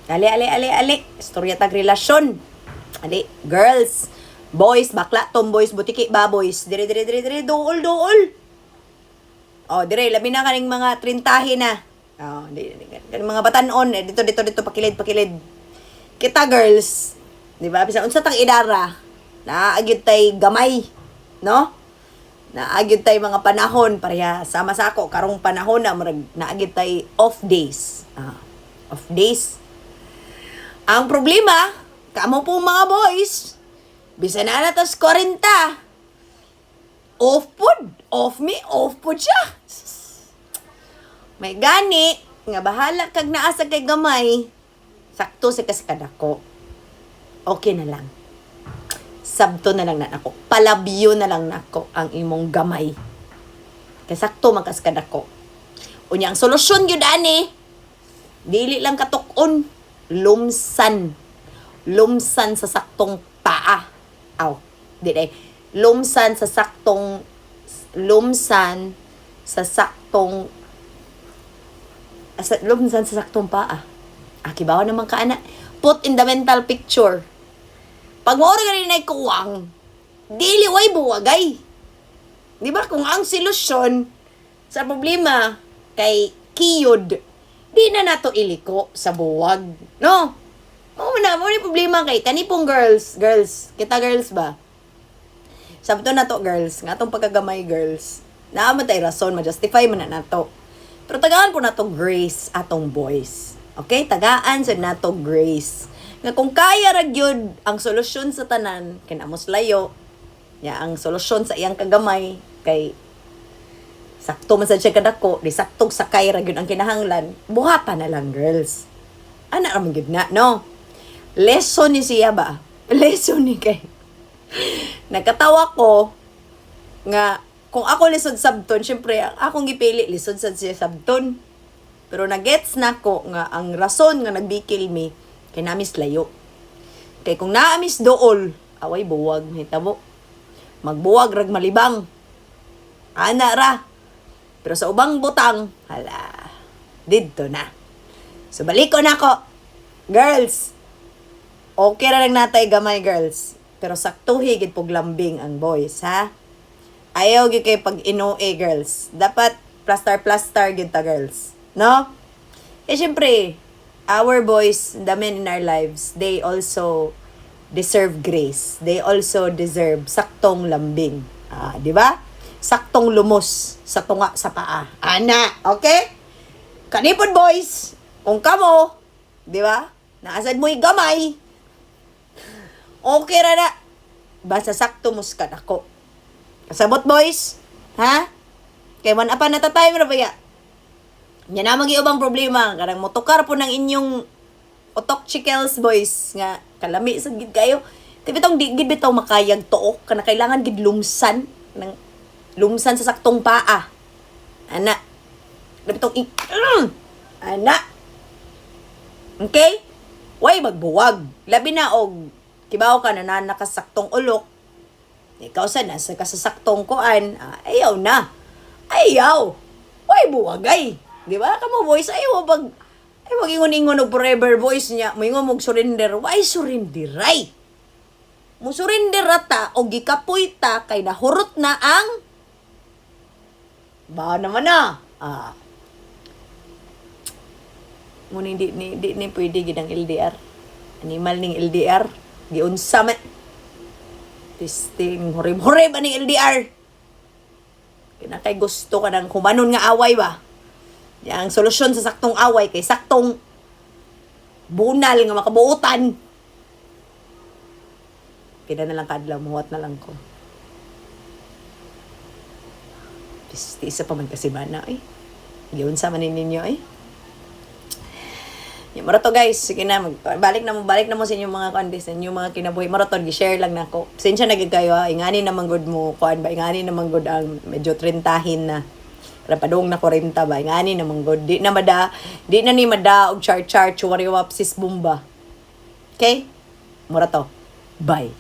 Ali. Istorya tag relasyon. Ali, girls, boys, bakla, tomboys, butiki, baboys. Dire, dool. Oh, dire, labi na kaning mga trintahin na. Oh, kaning mga batanon, dito, pakilid. Kita, girls, di ba? Bisa, unsa tang idara, naagyod tay gamay, no? Naagyod tay mga panahon, pareha, sama sa ako, karong panahon na, naagyod tay off days. Off days. Ang problema, kamo po mga boys, bisa na natas 40, off pod siya. May gani, nga bahala kag naasa kay gamay, sakto sa kaskadako. Okay na lang. Sabto na lang na ako. Palabyo na lang na ako ang imong gamay. Kaya sakto magkaskadako. Unya, ang solusyon yun, ani, dili lang katukon. Lumsan sa saktong paa. Lumsan sa saktong paa. Kibawa naman ka, ana. Put in the mental picture. Pag mo rin ay kuwang, dili way buwagay. Di ba? Kung ang solusyon sa problema kay kiyod, di na nato iliko sa buwag. No? Mo ni problema kay kanipong girls, kita girls ba? Sabto na to girls, nga tong pagkagamay girls. Naaman tay rason, ma-justify man na nato. Pero tagaan po nato grace atong boys. Okay? Tagaan sa nato grace. Nga kung kaya ra gyud ang solusyon sa tanan, kinamos layo. Ya ang solusyon sa iyang kagamay kay sakto man sad siya kadako, di saktong sakay ra gyud ang kinahanglan. Buhatan na lang, girls. Ana ra man gyud na, no? Lesson ni siya ba? Lesson ni kay. Nagkatawa ko nga kung ako lisod sabton, syempre akong gipili lisod sad siya sabton. Pero nagets na ko nga ang rason nga nagbikil mi kay namis layo. Kay kung naamis dool, away buwag hitabo. Magbuwag rag malibang. Ana ra. Pero sa ubang butang, hala, dito na. So, balik ko na ako. Girls, okay na lang natay gamay, girls. Pero saktuhi, gid pog lambing ang boys, ha? Ayaw gid kay pag inoe, girls. Dapat plaster gid ta, girls. No? Syempre, our boys, the men in our lives, they also deserve grace. They also deserve saktong lambing. Di ba? Saktong lumos sa tunga sa paa. Ana, okay? Kanipod boys, kung kamo, di ba? Naasad mo'y gamay. Okay ra na. Basta sakto muskat ako. Kasabot boys, ha? Kay man apa natatay mo na ba ya? Yan na mag-iubang problema. Karang motokar po ng inyong otok chikels boys nga kalami sa gid kayo. Kay bitong di gid bitaw makayag tuok kana kailangan gid lumsan sa saktong paa. Ana. Bitong ana. Okay? Way magbuwag. Labi na og kibaw ka na nakasaktong ulok. Ikaw sa nasa kasasaktong kuan, ayaw na. Ayaw. Way buwagay. Di ba? Kamo boys, ayaw pag ingon-ingon og forever boys niya, moingon mog surrender. Why surrenderay? Mo surrender ta og gikapoy ta kay nahurot na ang ba naman na. Muna di pwede gid ang LDR. Animal ning LDR. Giunsa man. Testing hore ba ning LDR? Kina kay gusto ka nang humanon nga away ba? Yang solusyon sa saktong away kay saktong bunal nga makabuutan. Kina na lang kadlaw, muwat na lang ko. Isa pa man kasi mana, Yun sa manin ninyo, Yung marato guys, sige na, balik na mo sa inyong mga kandis, inyong mga kinabuhi. Marato, gi-share lang na ko. Pasensya na gid kayo, ingani naman good mo, kuan ba, ingani naman good ang medyo trentahin na. Rapadong na 40 ba, ingani naman good. Di na ni mada, og char-char, chuwariwap, sis bumba. Okay? Marato, bye.